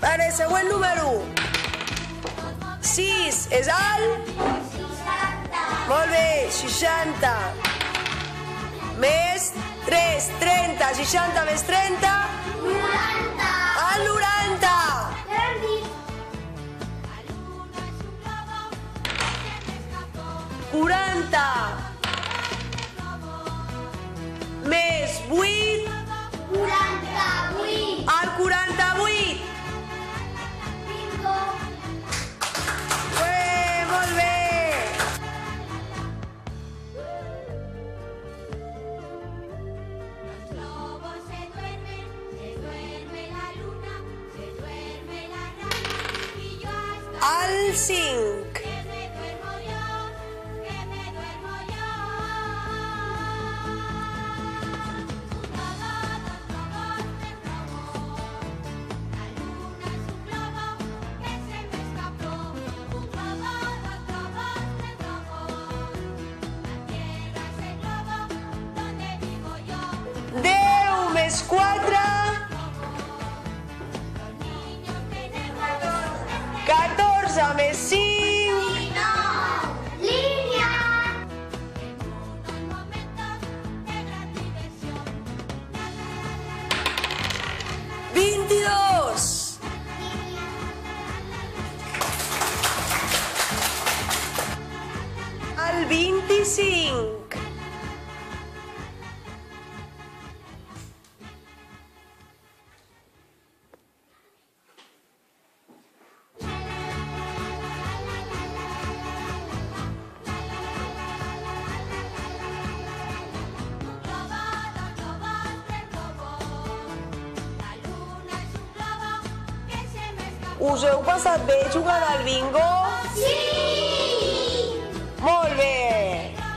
Vale, següent número. 6 és el... 60. Molt bé, 60. Més 3, 30. 60 més 30. 90. El 90. Ja l'hem dit. 40. Més 8. 48. El 48. Bingo. Molt bé. Los lobos se duerme la luna, se duerme la rana y yo hasta El 5. que me duermo yo, que me duermo yo. Un lobo, dos lobos, tres lobos. La luna es un globo que se me escapó. Un lobo, dos lobos, tres lobos. La tierra es el globo donde vivo yo. 10 més 4. 14 més 5. No. Línia. Unos momentos de gran diversión. 22. El 25. Lobo, dos lobos, tres lobos. La luna es un globo que se me escapó. Us heu passat bé jugant al bingo? Sí.